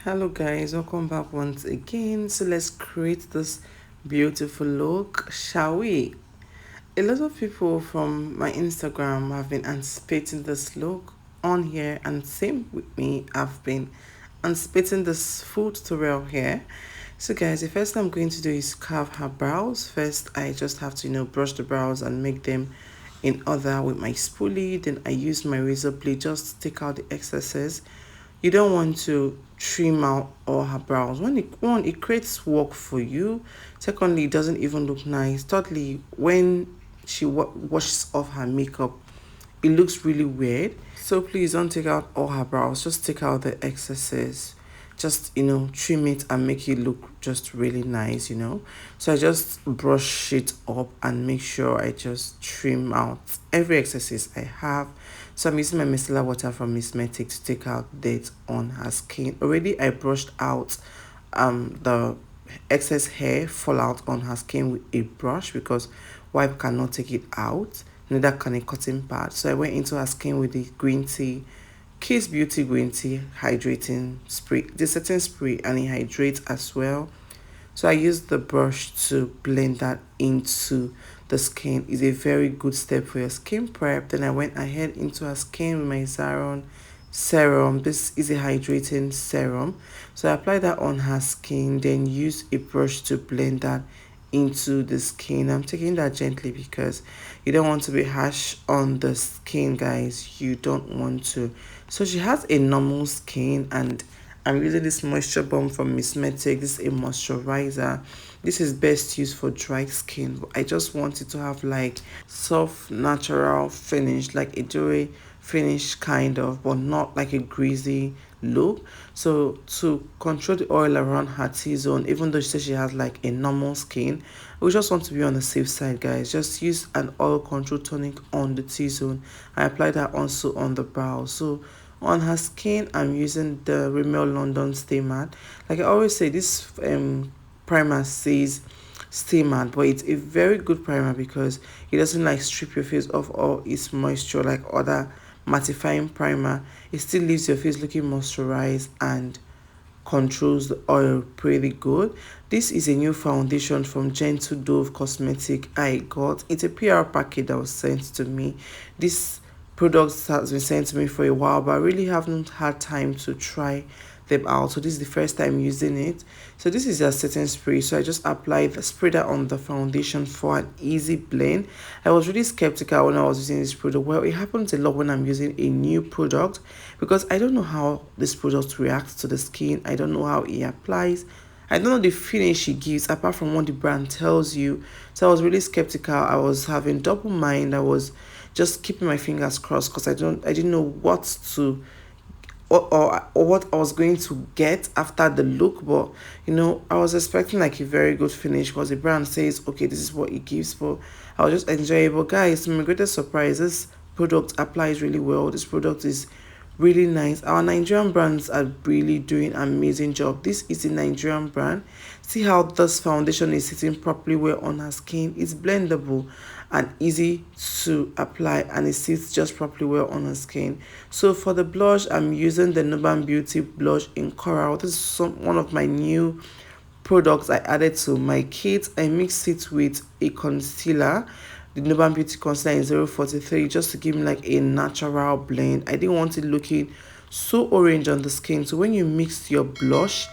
Hello guys, welcome back once again. So let's create this beautiful look, shall we? A lot of people from my Instagram have been anticipating this look on here, and same with me, I've been anticipating this full tutorial here. So guys, the first thing I'm going to do is carve her brows. First I just have to brush the brows and make them in order with my spoolie. Then I use my razor blade just to take out the excesses. You don't want to trim out all her brows. It creates work for you. Secondly, it doesn't even look nice. Thirdly, when she washes off her makeup, it looks really weird. So please don't take out all her brows, just take out the excesses. Just trim it and make it look just really nice. So I just brush it up and make sure I just trim out every excesses I have. So I'm using my micellar water from Mismetic to take out dirt on her skin. Already I brushed out the excess hair fall out on her skin with a brush because wipe cannot take it out, neither can a cotton pad. So I went into her skin with the green tea, Kiss Beauty green tea hydrating spray, the setting spray, and it hydrates as well. So I used the brush to blend that into the skin. Is a very good step for your skin prep. Then I went ahead into her skin with my Zaron serum. This is a hydrating serum. So I applied that on her skin, then use a brush to blend that into the skin. I'm taking that gently because you don't want to be harsh on the skin, guys. You don't want to. So she has a normal skin, and I'm using this moisture bomb from Mismetic. This is a moisturizer. This is best used for dry skin. I just want it to have like soft natural finish, like a dewy finish kind of, but not like a greasy look. So to control the oil around her T-zone, even though she says she has like a normal skin, we just want to be on the safe side, guys. Just use an oil control tonic on the T-zone. I apply that also on the brow. So on her skin, I'm using the Rimmel London Stay Matte. Like I always say, this primer says stay matte, but it's a very good primer because it doesn't like strip your face of all its moisture like other mattifying primer. It still leaves your face looking moisturized and controls the oil pretty good. This is a new foundation from Gentle Dove Cosmetic I got. It's a PR packet that was sent to me. This product has been sent to me for a while, but I really haven't had time to try them out. So this is the first time using it. So this is a setting spray. So I just applied the spray that on the foundation for an easy blend. I was really skeptical when I was using this product. Well, it happens a lot when I'm using a new product because I don't know how this product reacts to the skin. I don't know how it applies. I don't know the finish it gives apart from what the brand tells you. So I was really skeptical. I was having double mind. I was just keeping my fingers crossed because I didn't know what to or what I was going to get after the look. But I was expecting like a very good finish because the brand says okay, this is what it gives. But I was just enjoyable, guys. To my greatest surprise, this product applies really well. This product is really nice. Our Nigerian brands are really doing an amazing job. This is a Nigerian brand. See how this foundation is sitting properly well on her skin. It's blendable and easy to apply, and it sits just properly well on her skin. So for the blush, I'm using the Nuban Beauty blush in Coral. This is one of my new products I added to my kit. I mixed it with a concealer, the Nuban Beauty concealer in 043, just to give me like a natural blend. I didn't want it looking so orange on the skin. So when you mix your blush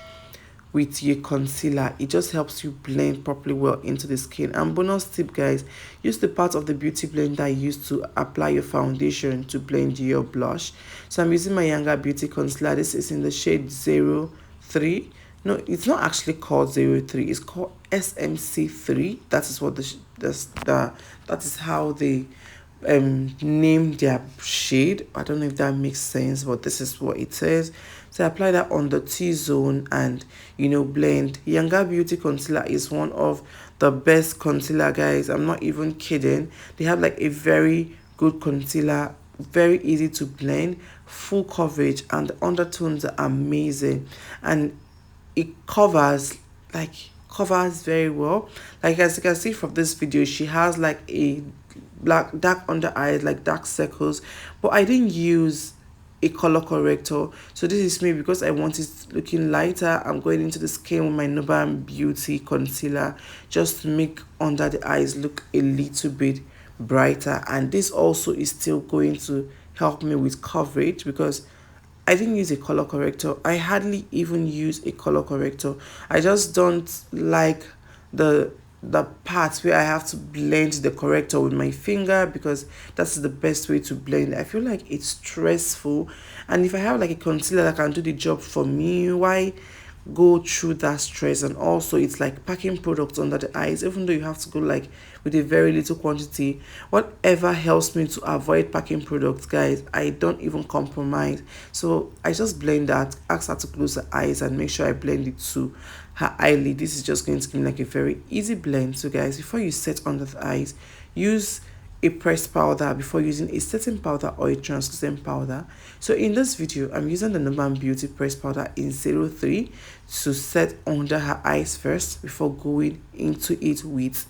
with your concealer, it just helps you blend properly well into the skin. And bonus tip, guys, use the part of the beauty blender I used to apply your foundation to blend your blush. So I'm using my Younger Beauty concealer. This is in the shade 03. No, it's not actually called 03. It's called SMC3. That is what that is how they name their shade. I don't know if that makes sense, but this is what it says. So I apply that on the T-zone and blend. Younger Beauty concealer is one of the best concealer, guys. I'm not even kidding. They have like a very good concealer, very easy to blend, full coverage, and the undertones are amazing, and it covers very well. Like as you can see from this video, she has like a dark under eyes, like dark circles, but I didn't use a color corrector. So this is me because I want it looking lighter. I'm going into the skin with my Nuban Beauty concealer just to make under the eyes look a little bit brighter. And this also is still going to help me with coverage because I didn't use a color corrector. I hardly even use a color corrector. I just don't like the parts where I have to blend the corrector with my finger because that's the best way to blend. I feel like it's stressful, and if I have like a concealer that can do the job for me, why go through that stress? And also it's like packing products under the eyes, even though you have to go like with a very little quantity. Whatever helps me to avoid packing products, guys, I don't even compromise. So I just blend that, ask her to close the eyes and make sure I blend it to her eyelid. This is just going to give me like a very easy blend. So guys, before you set under the eyes, use a pressed powder before using a setting powder or a translucent powder. So in this video, I'm using the Nuban Beauty pressed powder in 03 to set under her eyes first before going into it with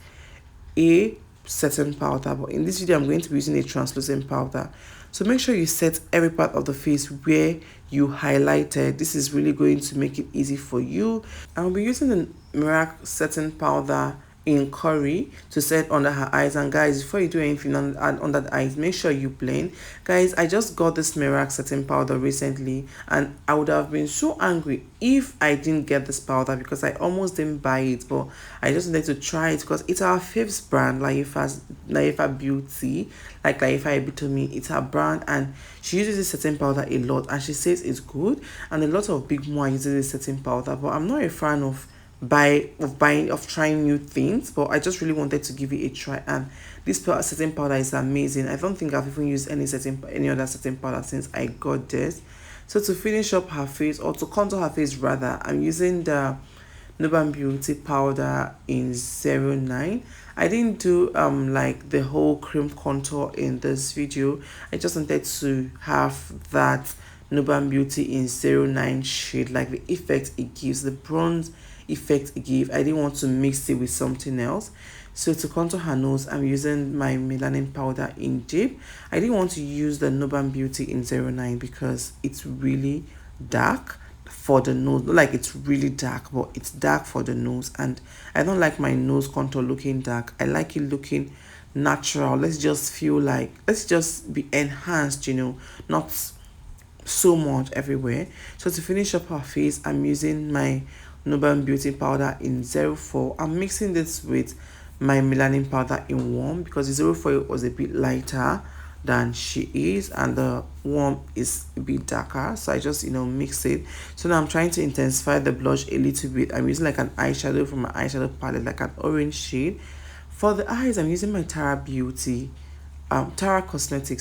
a setting powder. But in this video, I'm going to be using a translucent powder. So make sure you set every part of the face where you highlighted. This is really going to make it easy for you. I'll be using the Mirac setting powder in curry to set under her eyes. And guys, before you do anything under the eyes, make sure you blend. Guys, I just got this Mirac setting powder recently, and I would have been so angry if I didn't get this powder because I almost didn't buy it, but I just wanted to try it because it's our fifth brand, Laifa Beauty, like Laifa Epitome. It's her brand, and she uses this setting powder a lot, and she says it's good, and a lot of big moa uses this setting powder. But I'm not a fan of trying new things, but I just really wanted to give it a try, and this setting powder is amazing. I don't think I've even used any other setting powder since I got this. So to finish up her face, or to contour her face rather, I'm using the Nuban Beauty powder in 09. I didn't do like the whole cream contour in this video. I just wanted to have that Nuban Beauty in 09 shade, like the effect it gives, the bronze effect it gives. I didn't want to mix it with something else. So to contour her nose, I'm using my melanin powder in Deep. I didn't want to use the Nuban Beauty in 09 because it's really dark for the nose. Not like it's really dark, but it's dark for the nose, and I don't like my nose contour looking dark. I like it looking natural. Let's just be enhanced, you know, not so much everywhere. So to finish up her face, I'm using my Nuban Beauty powder in 04. I'm mixing this with my melanin powder in warm because the 04 was a bit lighter than she is, and the warm is a bit darker, so I just mix it. So now I'm trying to intensify the blush a little bit. I'm using like an eyeshadow from my eyeshadow palette, like an orange shade. For the eyes, I'm using my Tara Cosmetic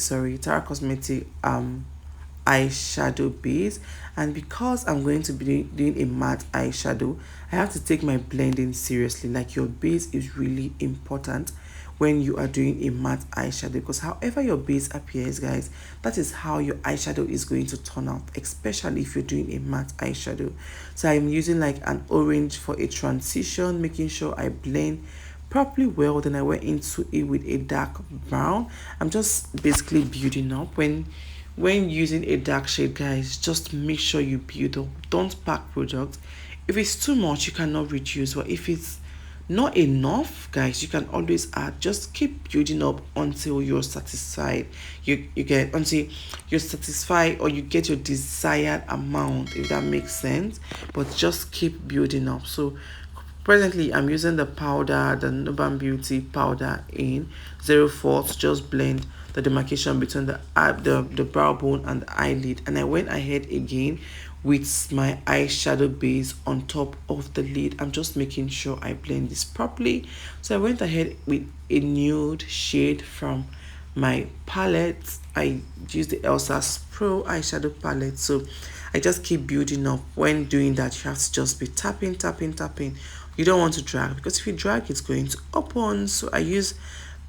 eyeshadow base, and because I'm going to be doing a matte eyeshadow, I have to take my blending seriously. Like, your base is really important when you are doing a matte eyeshadow, because however your base appears, guys, that is how your eyeshadow is going to turn out, especially if you're doing a matte eyeshadow. So I'm using like an orange for a transition, making sure I blend properly well. Then I went into it with a dark brown. I'm just basically building up. When using a dark shade, guys, just make sure you build up. Don't pack products. If it's too much, you cannot reduce, but if it's not enough, guys, you can always add. Just keep building up until you're satisfied. Until you're satisfied, or you get your desired amount, if that makes sense. But just keep building up. So presently, I'm using the Nuban Beauty powder in 04 to just blend the demarcation between the brow bone and the eyelid. And I went ahead again with my eyeshadow base on top of the lid. I'm just making sure I blend this properly. So I went ahead with a nude shade from my palette. I used the Elsa's Pro eyeshadow palette. So I just keep building up. When doing that, you have to just be tapping. You don't want to drag, because if you drag, it's going to open. So I use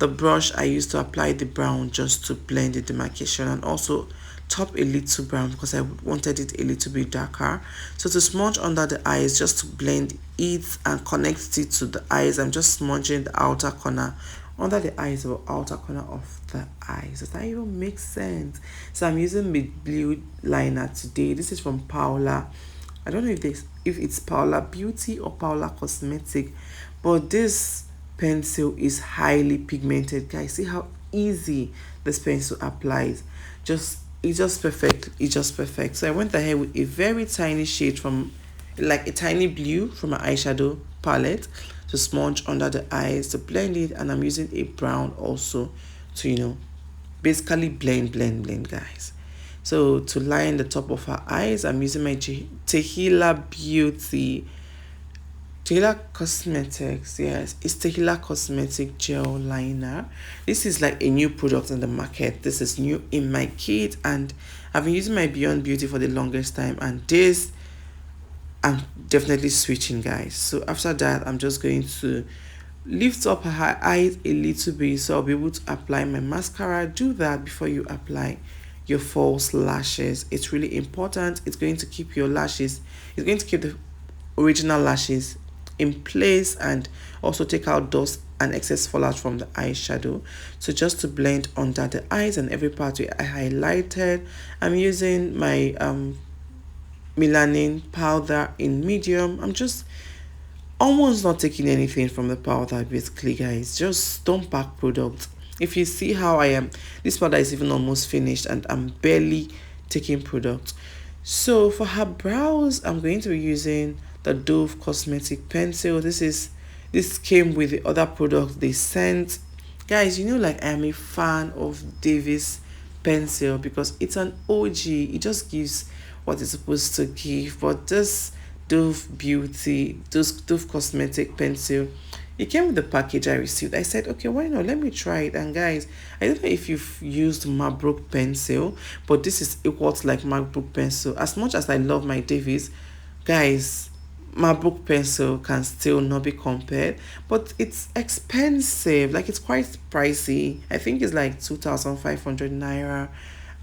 the brush I used to apply the brown just to blend the demarcation, and also top a little brown because I wanted it a little bit darker. So to smudge under the eyes, just to blend it and connect it to the eyes, I'm just smudging the outer corner under the eyes or outer corner of the eyes. Does that even make sense? So I'm using my blue liner today. This is from Paula. I don't know if it's Paula Beauty or Paula Cosmetic, but this pencil is highly pigmented, guys. See how easy this pencil applies. It's just perfect. It's just perfect. So I went ahead with a very tiny shade from, like a tiny blue from my eyeshadow palette, to smudge under the eyes to blend it, and I'm using a brown also to, basically blend, guys. So to line the top of her eyes, I'm using my Tehila Beauty, Tehila Cosmetics, yes, it's Tehila Cosmetic Gel Liner. This is like a new product on the market. This is new in my kit, and I've been using my Beyond Beauty for the longest time, and this I'm definitely switching, guys. So after that, I'm just going to lift up her eyes a little bit so I'll be able to apply my mascara. Do that before you apply your false lashes. It's really important. It's going to keep your lashes, it's going to keep the original lashes in place, and also take out dust and excess fallout from the eyeshadow. So just to blend under the eyes and every part where I highlighted, I'm using my melanin powder in medium. I'm just almost not taking anything from the powder, basically, guys. Just stone pack product. If you see how I am, this powder is even almost finished and I'm barely taking product. So for her brows, I'm going to be using the Dove Cosmetic pencil. This came with the other product they sent, guys. Like, I am a fan of Davis pencil because it's an OG. It just gives what it's supposed to give. But this Dove Cosmetic pencil, it came with the package I received. I said, okay, why not? Let me try it. And guys, I don't know if you've used Marbrook pencil, but this is equal to like Marbrook pencil. As much as I love my Davis, guys, Marbrook pencil can still not be compared, but it's expensive. Like, it's quite pricey. I think it's like 2,500 naira,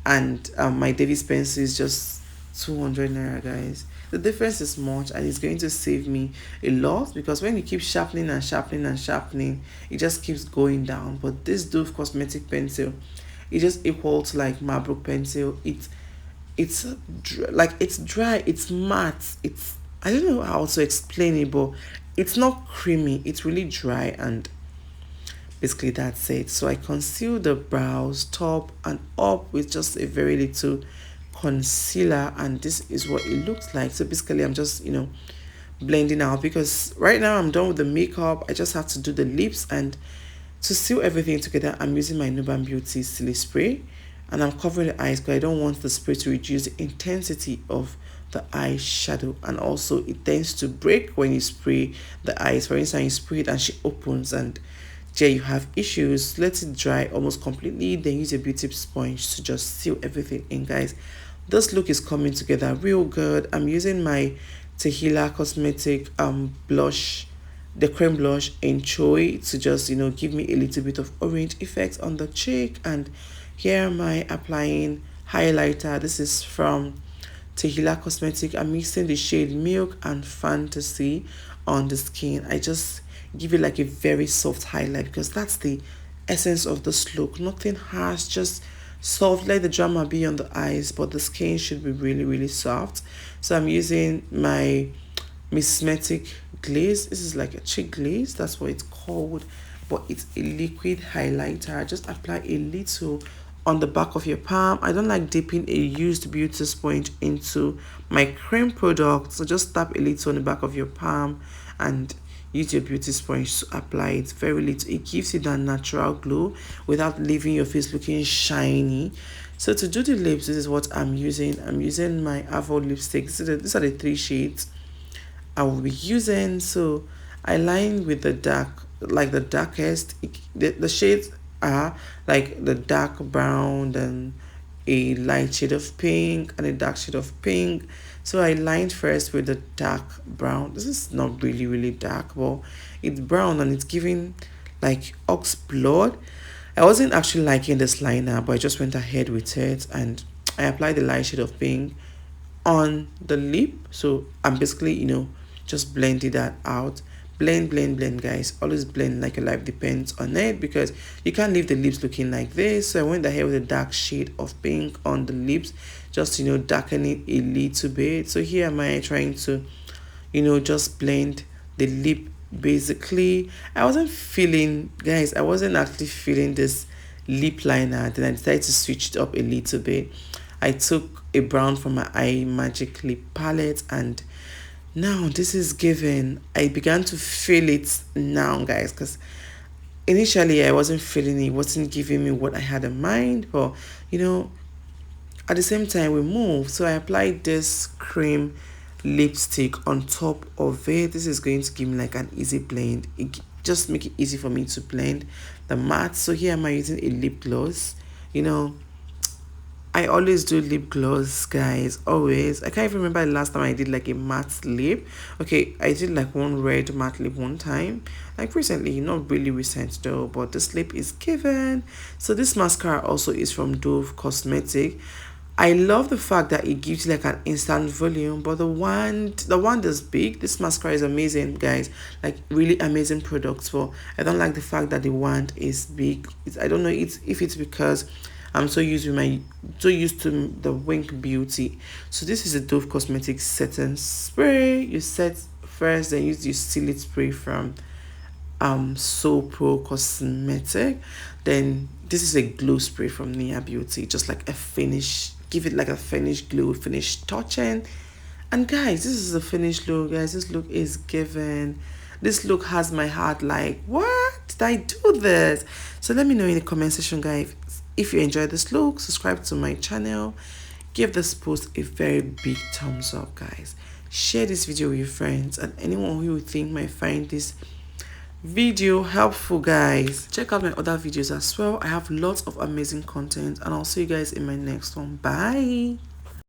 and my Davis pencil is just 200 naira, guys. The difference is much, and it's going to save me a lot, because when you keep sharpening and sharpening and sharpening, it just keeps going down. But this Dove Cosmetic pencil, it just equal to like Marbrook pencil. It's like, it's dry, it's matte, it's, I don't know how to explain it, but it's not creamy, it's really dry, and basically that's it. So I conceal the brows top and up with just a very little concealer, and this is what it looks like. So basically I'm just blending out, because right now I'm done with the makeup. I just have to do the lips, and to seal everything together, I'm using my Nuban Beauty Silly Spray, and I'm covering the eyes because I don't want the spray to reduce the intensity of the eyeshadow, and also it tends to break when you spray the eyes. For instance, you spray it and she opens, and there you have issues. Let it dry almost completely, then use a beauty sponge to just seal everything in, guys. This look is coming together real good. I'm using my Tehila Cosmetic blush, the cream blush in Choi, to just give me a little bit of orange effect on the cheek. And here am I applying highlighter. This is from Tehila Cosmetic. I'm mixing the shade Milk and Fantasy on the skin. I just give it like a very soft highlight, because that's the essence of this look. Nothing harsh, just soft. Let the drama be on the eyes, but the skin should be really, really soft. So I'm using my Mismetic glaze. This is like a cheek glaze, that's what it's called, but it's a liquid highlighter. Just apply a little on the back of your palm. I don't like dipping a used beauty sponge into my cream product, so just tap a little on the back of your palm and use your beauty sponge to apply it. Very little. It gives you that natural glow without leaving your face looking shiny. So to do the lips, this is what I'm using. I'm using my Avo lipstick. So these are the 3 shades I will be using. So I line with the dark, like the darkest. The shades are like the dark brown, and a light shade of pink, and a dark shade of pink. So I lined first with the dark brown. This is not really, really dark, but it's brown and it's giving like ox blood. I wasn't actually liking this liner, but I just went ahead with it, and I applied the light shade of pink on the lip. So I'm basically, just blending that out blend, guys. Always blend like your life depends on it, because you can't leave the lips looking like this. So I went ahead with a dark shade of pink on the lips, just, you know, darken it a little bit. So here am I trying to, you know, just blend the lip. Basically, I wasn't feeling, guys, I wasn't actually feeling this lip liner. Then I decided to switch it up a little bit. I took a brown from my Eye Magic lip palette, and now this is given. I began to feel it now, guys, because initially I wasn't feeling it, wasn't giving me what I had in mind. But you know, at the same time we moved, so I applied this cream lipstick on top of it. This is going to give me like an easy blend. It just make it easy for me to blend the matte. So here am I using a lip gloss. You know, I always do lip gloss, guys, always. I can't even remember the last time I did like a matte lip. Okay, I did like one red matte lip one time, like recently, not really recent though, but this lip is given. So this mascara also is from Dove Cosmetic. I love the fact that it gives you like an instant volume, but the one that's big, this mascara is amazing, guys. Like really amazing products. For I don't like the fact that the wand is big. I don't know if it's because I'm so used to the Wink Beauty. So this is a Dove Cosmetics setting spray. You set first, then use your seal it spray from So Pro Cosmetic. Then this is a glow spray from Nia Beauty, just like a finish, give it like a finish glow, finish touching. And guys, this is a finished look, guys. This look is given. This look has my heart like, what did I do this? So let me know in the comment section, guys, if you enjoyed this look. Subscribe to my channel, give this post a very big thumbs up, guys. Share this video with your friends and anyone who you think might find this video helpful, guys. Check out my other videos as well. I have lots of amazing content, and I'll see you guys in my next one. Bye.